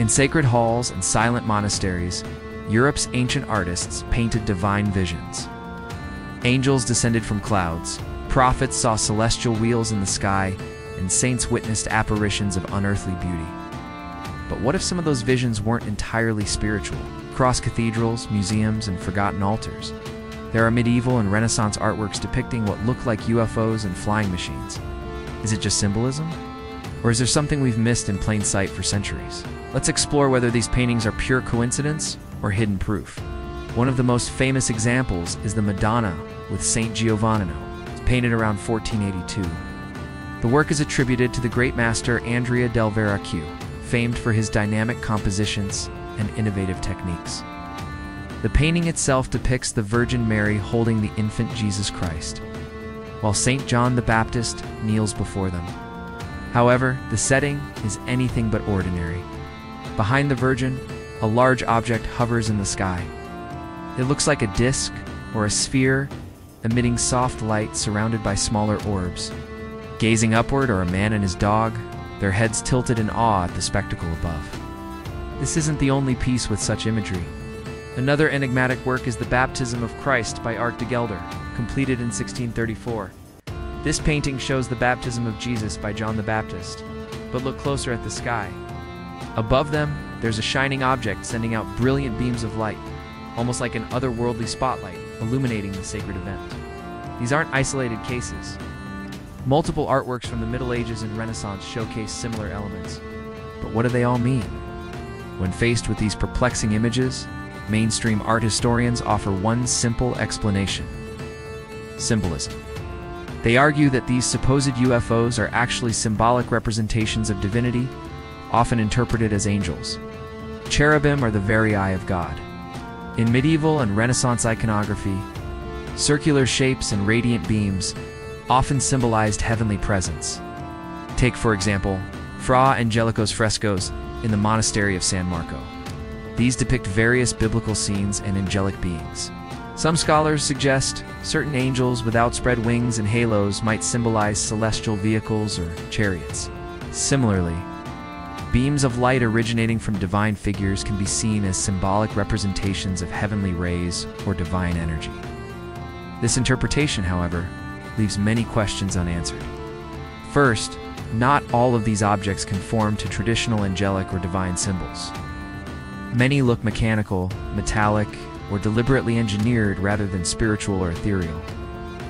In sacred halls and silent monasteries, Europe's ancient artists painted divine visions. Angels descended from clouds, prophets saw celestial wheels in the sky, and saints witnessed apparitions of unearthly beauty. But what if some of those visions weren't entirely spiritual? Across cathedrals, museums, and forgotten altars, there are medieval and Renaissance artworks depicting what look like UFOs and flying machines. Is it just symbolism? Or is there something we've missed in plain sight for centuries? Let's explore whether these paintings are pure coincidence or hidden proof. One of the most famous examples is the Madonna with Saint Giovanni, painted around 1482. The work is attributed to the great master Andrea del Verrocchio, famed for his dynamic compositions and innovative techniques. The painting itself depicts the Virgin Mary holding the infant Jesus Christ, while Saint John the Baptist kneels before them. However, the setting is anything but ordinary. Behind the Virgin, a large object hovers in the sky. It looks like a disc or a sphere, emitting soft light surrounded by smaller orbs. Gazing upward are a man and his dog, their heads tilted in awe at the spectacle above. This isn't the only piece with such imagery. Another enigmatic work is The Baptism of Christ by Art de Gelder, completed in 1634. This painting shows the baptism of Jesus by John the Baptist, but look closer at the sky. Above them, there's a shining object sending out brilliant beams of light, almost like an otherworldly spotlight, illuminating the sacred event. These aren't isolated cases. Multiple artworks from the Middle Ages and Renaissance showcase similar elements. But what do they all mean? When faced with these perplexing images, mainstream art historians offer one simple explanation: symbolism. They argue that these supposed UFOs are actually symbolic representations of divinity, often interpreted as angels. Cherubim are the very eye of God. In medieval and Renaissance iconography, circular shapes and radiant beams often symbolized heavenly presence. Take, for example, Fra Angelico's frescoes in the monastery of San Marco. These depict various biblical scenes and angelic beings. Some scholars suggest certain angels with outspread wings and halos might symbolize celestial vehicles or chariots. Similarly, beams of light originating from divine figures can be seen as symbolic representations of heavenly rays or divine energy. This interpretation, however, leaves many questions unanswered. First, not all of these objects conform to traditional angelic or divine symbols. Many look mechanical, metallic, or deliberately engineered rather than spiritual or ethereal.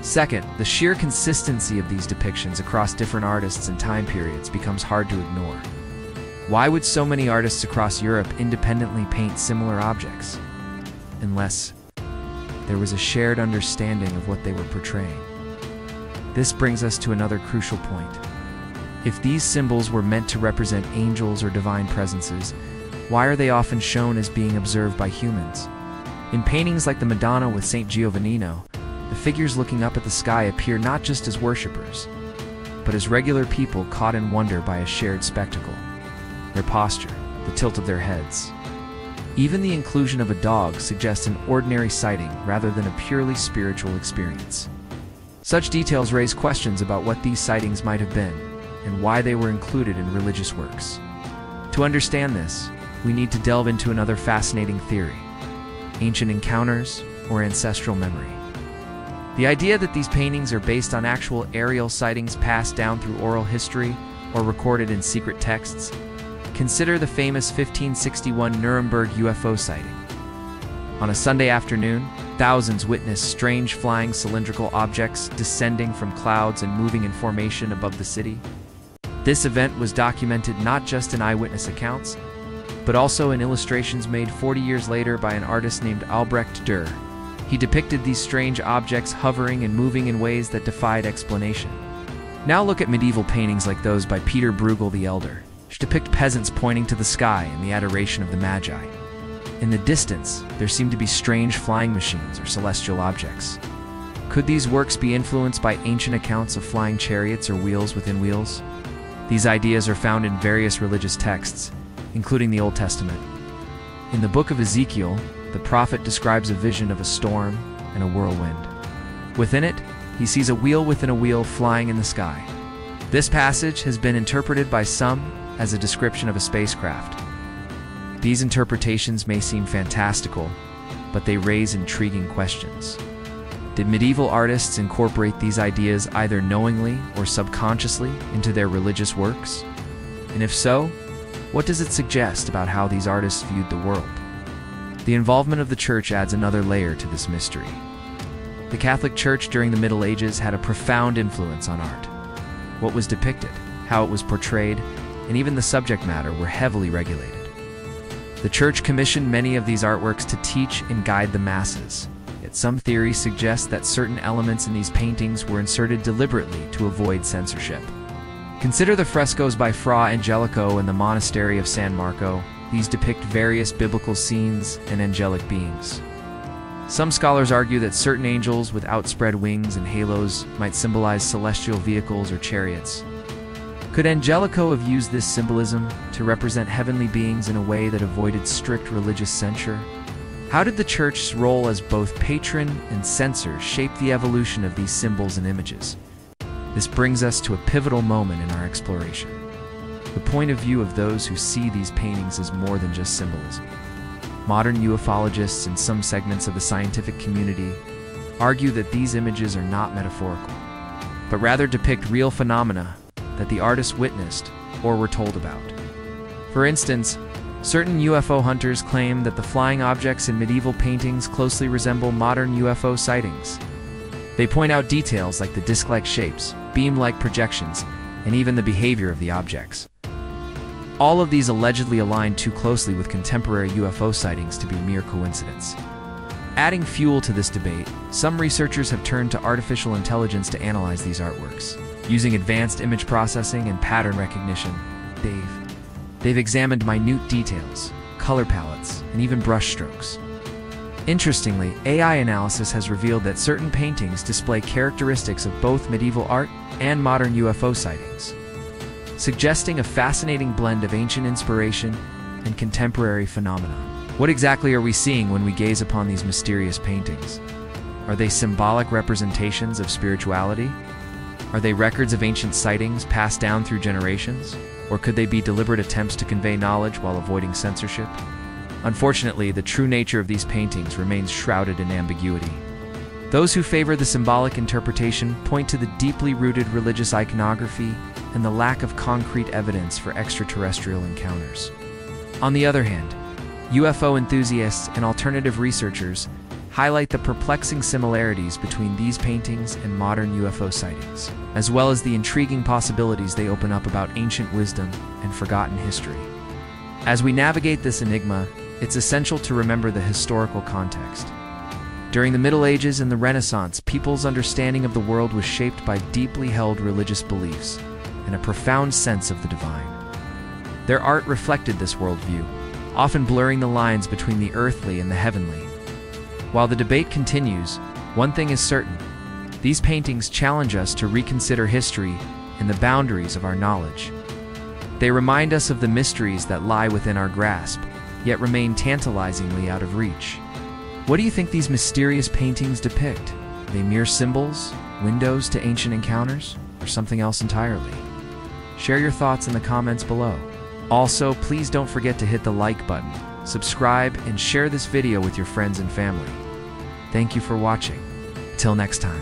Second, the sheer consistency of these depictions across different artists and time periods becomes hard to ignore. Why would so many artists across Europe independently paint similar objects? Unless there was a shared understanding of what they were portraying. This brings us to another crucial point. If these symbols were meant to represent angels or divine presences, why are they often shown as being observed by humans? In paintings like the Madonna with Saint Giovannino, the figures looking up at the sky appear not just as worshippers, but as regular people caught in wonder by a shared spectacle. Their posture, the tilt of their heads. Even the inclusion of a dog suggests an ordinary sighting rather than a purely spiritual experience. Such details raise questions about what these sightings might have been and why they were included in religious works. To understand this, we need to delve into another fascinating theory: ancient encounters or ancestral memory. The idea that these paintings are based on actual aerial sightings passed down through oral history or recorded in secret texts. Consider the famous 1561 Nuremberg UFO sighting. On a Sunday afternoon, thousands witnessed strange flying cylindrical objects descending from clouds and moving in formation above the city. This event was documented not just in eyewitness accounts, but also in illustrations made 40 years later by an artist named Albrecht Dürer. He depicted these strange objects hovering and moving in ways that defied explanation. Now look at medieval paintings like those by Peter Bruegel the Elder, which depict peasants pointing to the sky in the adoration of the Magi. In the distance, there seem to be strange flying machines or celestial objects. Could these works be influenced by ancient accounts of flying chariots or wheels within wheels? These ideas are found in various religious texts, including the Old Testament. In the book of Ezekiel, the prophet describes a vision of a storm and a whirlwind. Within it, he sees a wheel within a wheel flying in the sky. This passage has been interpreted by some as a description of a spacecraft. These interpretations may seem fantastical, but they raise intriguing questions. Did medieval artists incorporate these ideas either knowingly or subconsciously into their religious works? And if so, what does it suggest about how these artists viewed the world? The involvement of the Church adds another layer to this mystery. The Catholic Church during the Middle Ages had a profound influence on art. What was depicted, how it was portrayed, and even the subject matter were heavily regulated. The Church commissioned many of these artworks to teach and guide the masses, yet some theories suggest that certain elements in these paintings were inserted deliberately to avoid censorship. Consider the frescoes by Fra Angelico in the monastery of San Marco. These depict various biblical scenes and angelic beings. Some scholars argue that certain angels with outspread wings and halos might symbolize celestial vehicles or chariots. Could Angelico have used this symbolism to represent heavenly beings in a way that avoided strict religious censure? How did the Church's role as both patron and censor shape the evolution of these symbols and images? This brings us to a pivotal moment in our exploration. The point of view of those who see these paintings as more than just symbolism. Modern ufologists and some segments of the scientific community argue that these images are not metaphorical, but rather depict real phenomena that the artists witnessed or were told about. For instance, certain UFO hunters claim that the flying objects in medieval paintings closely resemble modern UFO sightings. They point out details like the disc-like shapes, beam-like projections, and even the behavior of the objects. All of these allegedly align too closely with contemporary UFO sightings to be mere coincidence. Adding fuel to this debate, some researchers have turned to artificial intelligence to analyze these artworks. Using advanced image processing and pattern recognition, they've examined minute details, color palettes, and even brush strokes. Interestingly, AI analysis has revealed that certain paintings display characteristics of both medieval art and modern UFO sightings, suggesting a fascinating blend of ancient inspiration and contemporary phenomena. What exactly are we seeing when we gaze upon these mysterious paintings? Are they symbolic representations of spirituality? Are they records of ancient sightings passed down through generations? Or could they be deliberate attempts to convey knowledge while avoiding censorship? Unfortunately, the true nature of these paintings remains shrouded in ambiguity. Those who favor the symbolic interpretation point to the deeply rooted religious iconography and the lack of concrete evidence for extraterrestrial encounters. On the other hand, UFO enthusiasts and alternative researchers highlight the perplexing similarities between these paintings and modern UFO sightings, as well as the intriguing possibilities they open up about ancient wisdom and forgotten history. As we navigate this enigma, it's essential to remember the historical context. During the Middle Ages and the Renaissance, people's understanding of the world was shaped by deeply held religious beliefs and a profound sense of the divine. Their art reflected this worldview, often blurring the lines between the earthly and the heavenly. While the debate continues, one thing is certain: these paintings challenge us to reconsider history and the boundaries of our knowledge. They remind us of the mysteries that lie within our grasp, yet remain tantalizingly out of reach. What do you think these mysterious paintings depict? Are they mere symbols, windows to ancient encounters, or something else entirely? Share your thoughts in the comments below. Also, please don't forget to hit the like button, subscribe, and share this video with your friends and family. Thank you for watching. Until next time.